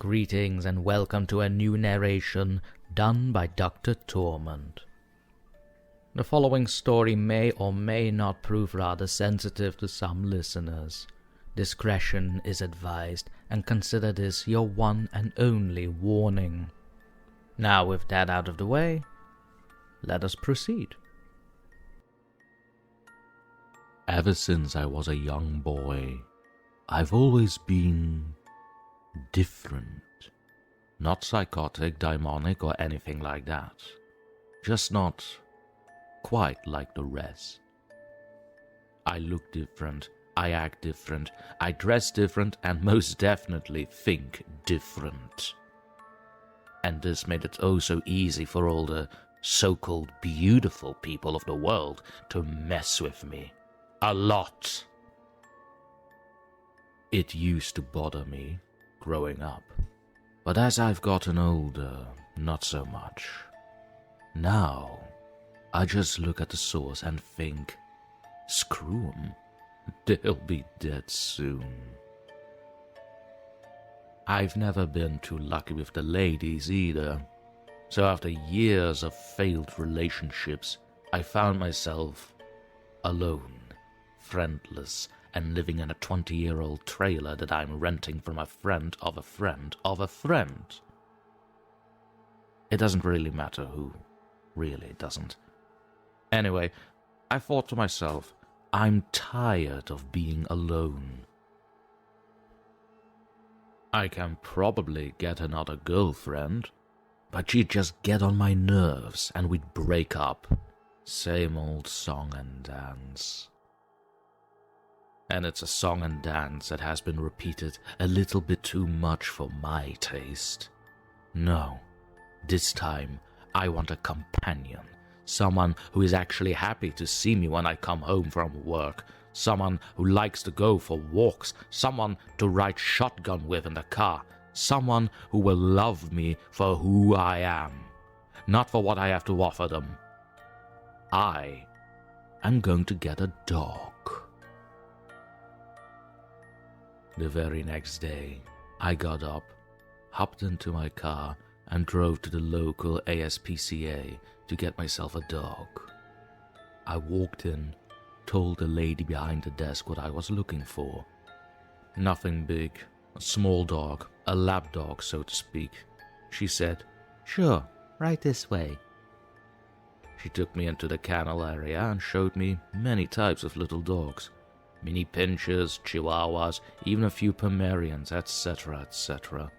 Greetings and welcome to a new narration done by DrTorment. The following story may or may not prove rather sensitive to some listeners. Discretion is advised, and consider this your one and only warning. Now with that out of the way, let us proceed. Ever since I was a young boy, I've always been different. Not psychotic, demonic, or anything like that. Just not quite like the rest. I look different, I act different, I dress different, and most definitely think different. And this made it oh so easy for all the so-called beautiful people of the world to mess with me. A lot. It used to bother me growing up, but as I've gotten older, not so much. Now, I just look at the source and think, screw 'em, they'll be dead soon. I've never been too lucky with the ladies either, so after years of failed relationships, I found myself alone, friendless, and living in a 20-year-old trailer that I'm renting from a friend of a friend of a friend. It doesn't really matter who. Really, it doesn't. Anyway, I thought to myself, I'm tired of being alone. I can probably get another girlfriend, but she'd just get on my nerves and we'd break up. Same old song and dance. And it's a song and dance that has been repeated a little bit too much for my taste. No, this time I want a companion, someone who is actually happy to see me when I come home from work, someone who likes to go for walks, someone to ride shotgun with in the car, someone who will love me for who I am, not for what I have to offer them. I am going to get a dog. The very next day, I got up, hopped into my car, and drove to the local ASPCA to get myself a dog. I walked in, told the lady behind the desk what I was looking for. Nothing big, a small dog, a lap dog, so to speak. She said, "Sure, right this way." She took me into the kennel area and showed me many types of little dogs. Mini pinchers, chihuahuas, even a few Pomeranians, etc., etc.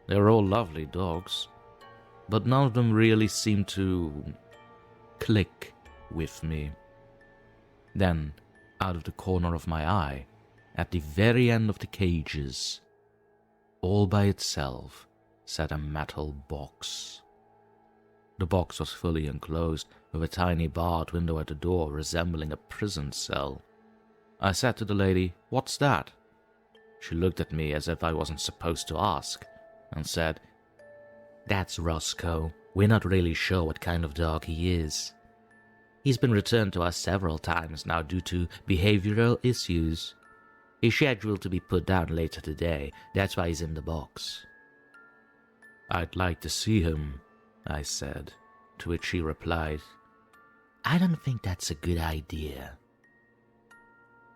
They were all lovely dogs, but none of them really seemed to click with me. Then, out of the corner of my eye, at the very end of the cages, all by itself, sat a metal box. The box was fully enclosed, with a tiny barred window at the door resembling a prison cell. I said to the lady, "What's that?" She looked at me as if I wasn't supposed to ask, and said, "That's Roscoe. We're not really sure what kind of dog he is. He's been returned to us several times now due to behavioral issues. He's scheduled to be put down later today, that's why he's in the box." "I'd like to see him," I said, to which she replied, "I don't think that's a good idea."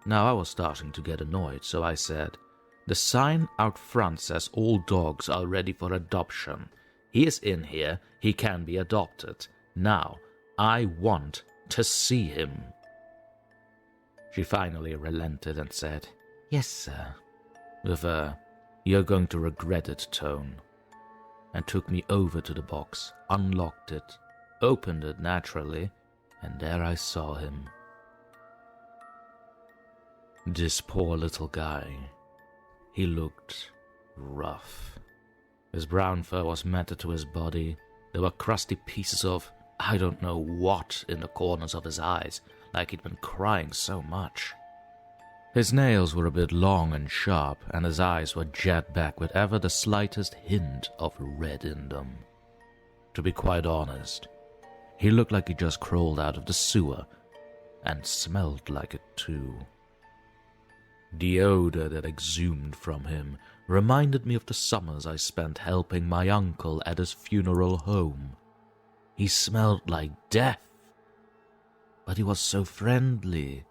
Now I was starting to get annoyed, so I said, "The sign out front says all dogs are ready for adoption. He is in here, he can be adopted. Now, I want to see him." She finally relented and said, "Yes, sir," with a "you're going to regret it" tone, and took me over to the box, unlocked it, opened it naturally, and there I saw him. This poor little guy. He looked rough. His brown fur was matted to his body. There were crusty pieces of I don't know what in the corners of his eyes, like he'd been crying so much. His nails were a bit long and sharp, and his eyes were jet black with ever the slightest hint of red in them. To be quite honest, he looked like he just crawled out of the sewer, and smelled like it too. The odor that exhumed from him reminded me of the summers I spent helping my uncle at his funeral home. He smelled like death, but he was so friendly.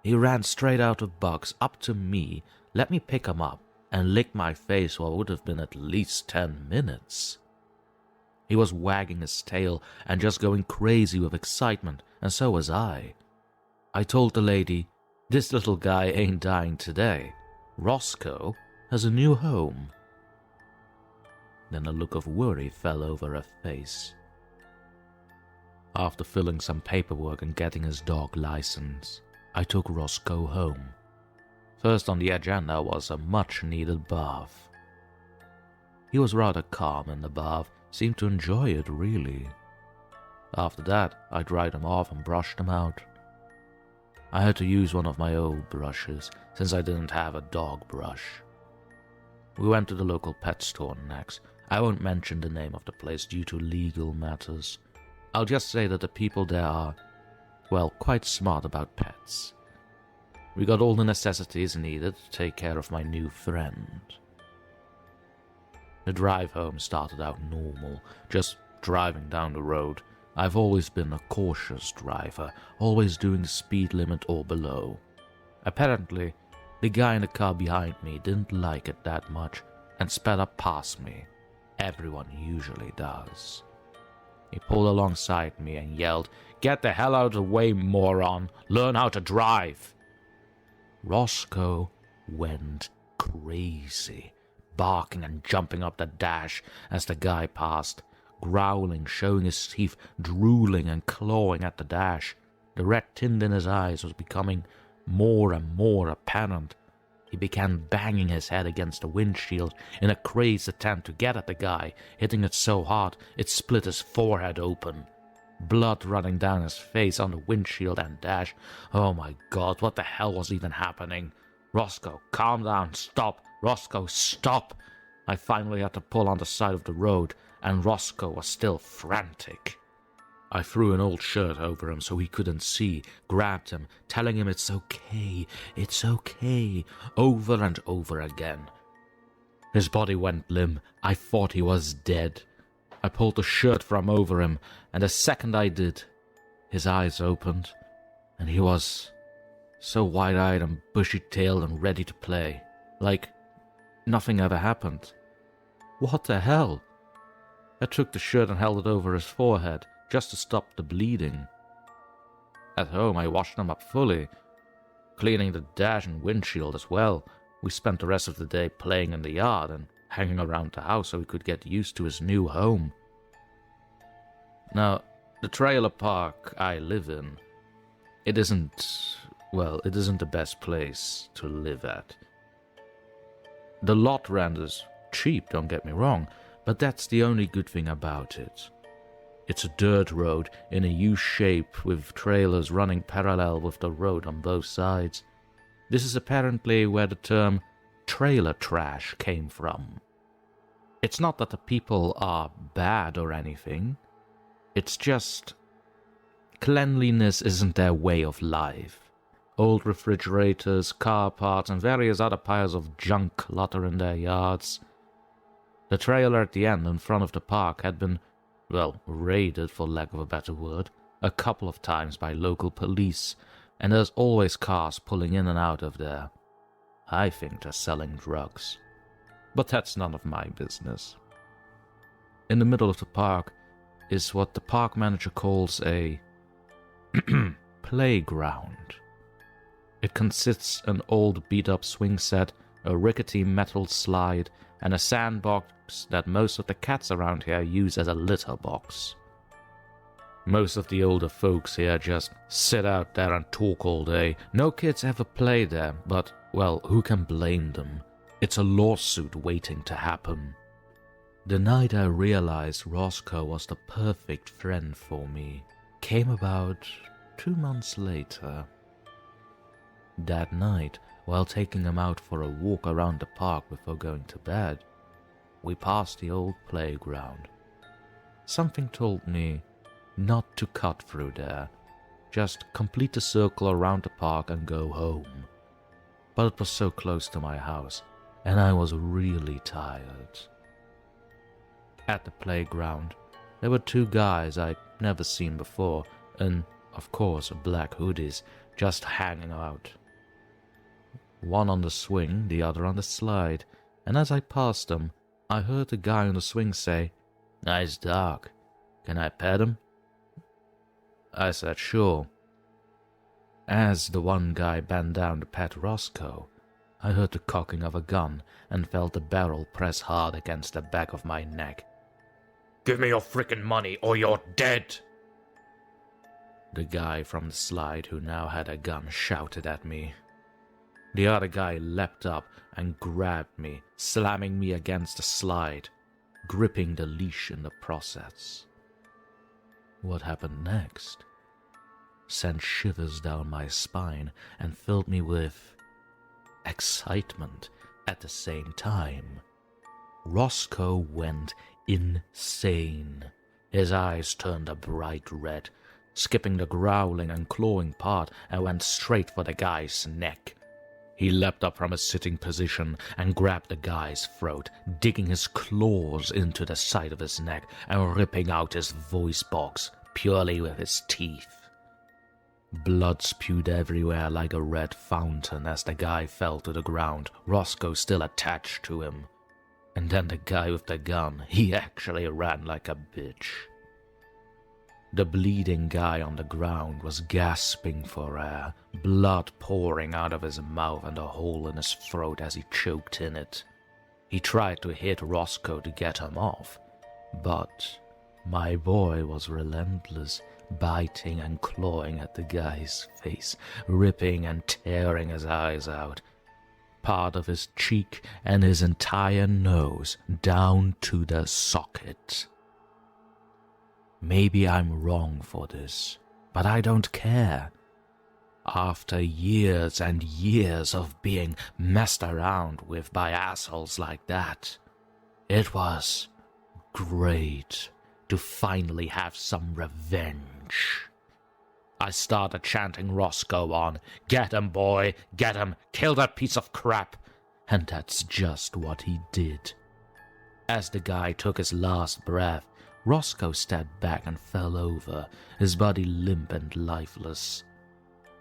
He ran straight out of box up to me, let me pick him up, and licked my face for what would have been at least 10 minutes. He was wagging his tail and just going crazy with excitement, and so was I. I told the lady, "This little guy ain't dying today. Roscoe has a new home." Then a look of worry fell over her face. After filling some paperwork and getting his dog license, I took Roscoe home. First on the agenda was a much-needed bath. He was rather calm in the bath, seemed to enjoy it really. After that, I dried him off and brushed him out. I had to use one of my old brushes, since I didn't have a dog brush. We went to the local pet store next. I won't mention the name of the place due to legal matters. I'll just say that the people there are, well, quite smart about pets. We got all the necessities needed to take care of my new friend. The drive home started out normal, just driving down the road. I've always been a cautious driver, always doing the speed limit or below. Apparently, the guy in the car behind me didn't like it that much and sped up past me. Everyone usually does. He pulled alongside me and yelled, "Get the hell out of the way, moron! Learn how to drive!" Roscoe went crazy, barking and jumping up the dash as the guy passed, growling, showing his teeth, drooling and clawing at the dash. The red tint in his eyes was becoming more and more apparent. He began banging his head against the windshield in a crazed attempt to get at the guy, hitting it so hard it split his forehead open. Blood running down his face on the windshield and dash. Oh my god, what the hell was even happening? "Roscoe, calm down, stop! Roscoe, stop!" I finally had to pull on the side of the road, and Roscoe was still frantic. I threw an old shirt over him so he couldn't see, grabbed him, telling him it's okay, over and over again. His body went limp. I thought he was dead. I pulled the shirt from over him, and the second I did, his eyes opened, and he was so wide-eyed and bushy-tailed and ready to play, like nothing ever happened. What the hell? I took the shirt and held it over his forehead, just to stop the bleeding. At home, I washed him up fully, cleaning the dash and windshield as well. We spent the rest of the day playing in the yard and hanging around the house so he could get used to his new home. Now, the trailer park I live in, it isn't the best place to live at. The lot rent is cheap, don't get me wrong, but that's the only good thing about it. It's a dirt road in a U shape with trailers running parallel with the road on both sides. This is apparently where the term trailer trash came from. It's not that the people are bad or anything. It's just cleanliness isn't their way of life. Old refrigerators, car parts, and various other piles of junk clutter in their yards. The trailer at the end in front of the park had been, raided, for lack of a better word, a couple of times by local police, and there's always cars pulling in and out of there. I think they're selling drugs. But that's none of my business. In the middle of the park is what the park manager calls a playground. It consists an old beat-up swing set, a rickety metal slide, and a sandbox that most of the cats around here use as a litter box. Most of the older folks here just sit out there and talk all day. No kids ever play there, but, who can blame them? It's a lawsuit waiting to happen. The night I realized Roscoe was the perfect friend for me came about 2 months later. That night, while taking him out for a walk around the park before going to bed, we passed the old playground. Something told me not to cut through there, just complete the circle around the park and go home. But it was so close to my house, and I was really tired. At the playground, there were two guys I'd never seen before, and, of course, black hoodies, just hanging out. One on the swing, the other on the slide, and as I passed them, I heard the guy on the swing say, "Nice dog. Can I pet him?" I said, "Sure." As the one guy bent down to pet Roscoe, I heard the cocking of a gun and felt the barrel press hard against the back of my neck. "Give me your frickin' money or you're dead!" The guy from the slide who now had a gun shouted at me. The other guy leapt up and grabbed me, slamming me against the slide, gripping the leash in the process. What happened next sent shivers down my spine and filled me with excitement at the same time. Roscoe went insane. His eyes turned a bright red, skipping the growling and clawing part, and went straight for the guy's neck. He leapt up from his sitting position and grabbed the guy's throat, digging his claws into the side of his neck and ripping out his voice box purely with his teeth. Blood spewed everywhere like a red fountain as the guy fell to the ground, Roscoe still attached to him. And then the guy with the gun, he actually ran like a bitch. The bleeding guy on the ground was gasping for air, blood pouring out of his mouth and a hole in his throat as he choked in it. He tried to hit Roscoe to get him off, but my boy was relentless, biting and clawing at the guy's face, ripping and tearing his eyes out, part of his cheek and his entire nose down to the socket. Maybe I'm wrong for this, but I don't care. After years and years of being messed around with by assholes like that, it was great to finally have some revenge. I started chanting Roscoe on, "Get him, boy, get him, kill that piece of crap," and that's just what he did. As the guy took his last breath, Roscoe stepped back and fell over, his body limp and lifeless.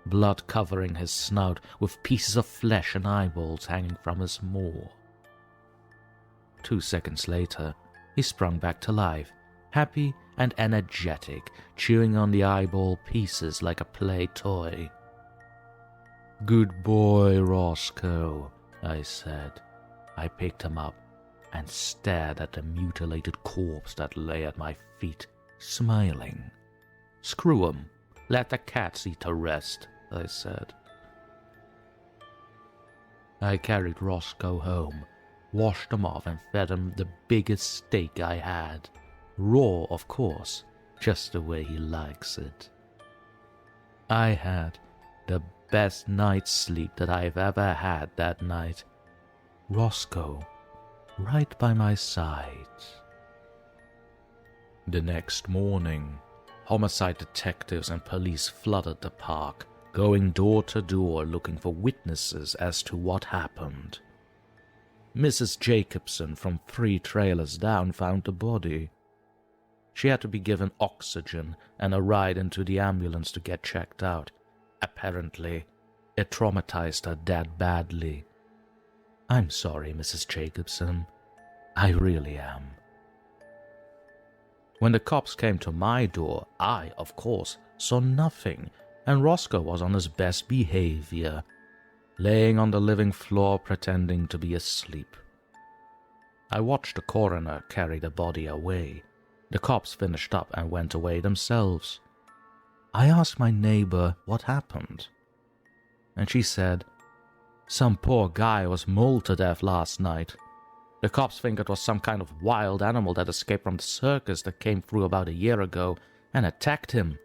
Blood covering his snout with pieces of flesh and eyeballs hanging from his maw. 2 seconds later, he sprung back to life, happy and energetic, chewing on the eyeball pieces like a play toy. "Good boy, Roscoe," I said. I picked him up and stared at the mutilated corpse that lay at my feet, smiling. "Screw him. Let the cats eat the rest," I said. I carried Roscoe home, washed him off and fed him the biggest steak I had. Raw, of course, just the way he likes it. I had the best night's sleep that I've ever had that night. Roscoe right by my side. The next morning, homicide detectives and police flooded the park, going door to door looking for witnesses as to what happened. Mrs. Jacobson from 3 trailers down found the body. She had to be given oxygen and a ride into the ambulance to get checked out. Apparently, it traumatized her dad badly. I'm sorry, Mrs. Jacobson. I really am. When the cops came to my door, I, of course, saw nothing, and Roscoe was on his best behavior, laying on the living floor pretending to be asleep. I watched the coroner carry the body away. The cops finished up and went away themselves. I asked my neighbor what happened, and she said, "Some poor guy was mauled to death last night. The cops think it was some kind of wild animal that escaped from the circus that came through about a year ago and attacked him.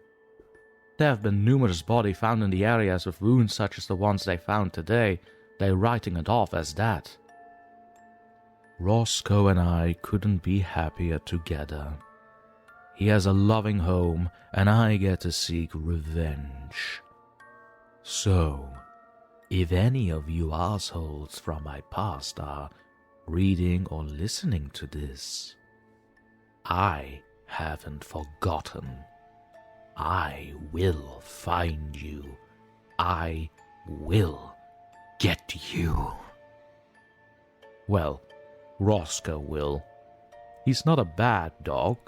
There have been numerous bodies found in the areas with wounds such as the ones they found today. They're writing it off as that." Roscoe and I couldn't be happier together. He has a loving home, and I get to seek revenge. So, If any of you assholes from my past are reading or listening to this, I haven't forgotten. I will find you. I will get you. Well, Roscoe will. He's not a bad dog.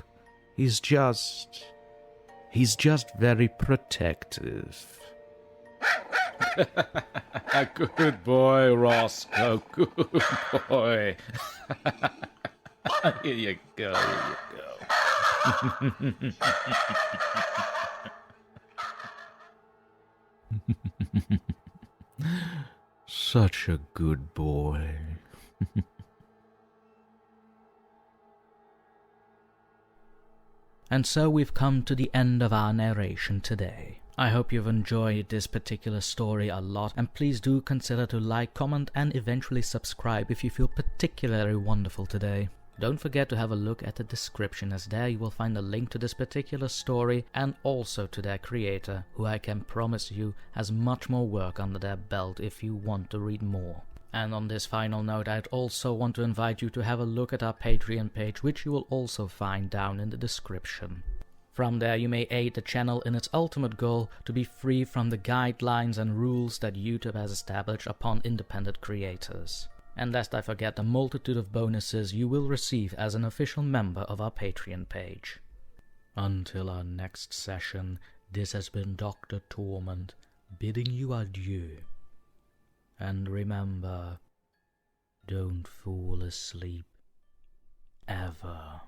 He's just very protective. Good boy, Roscoe. Good boy. Here you go. Such a good boy. And so we've come to the end of our narration today. I hope you've enjoyed this particular story a lot, and please do consider to like, comment, and eventually subscribe if you feel particularly wonderful today. Don't forget to have a look at the description, as there you will find a link to this particular story and also to their creator, who I can promise you has much more work under their belt if you want to read more. And on this final note, I'd also want to invite you to have a look at our Patreon page, which you will also find down in the description. From there you may aid the channel in its ultimate goal to be free from the guidelines and rules that YouTube has established upon independent creators. And lest I forget the multitude of bonuses you will receive as an official member of our Patreon page. Until our next session, this has been DrTorment, bidding you adieu. And remember, don't fall asleep, ever.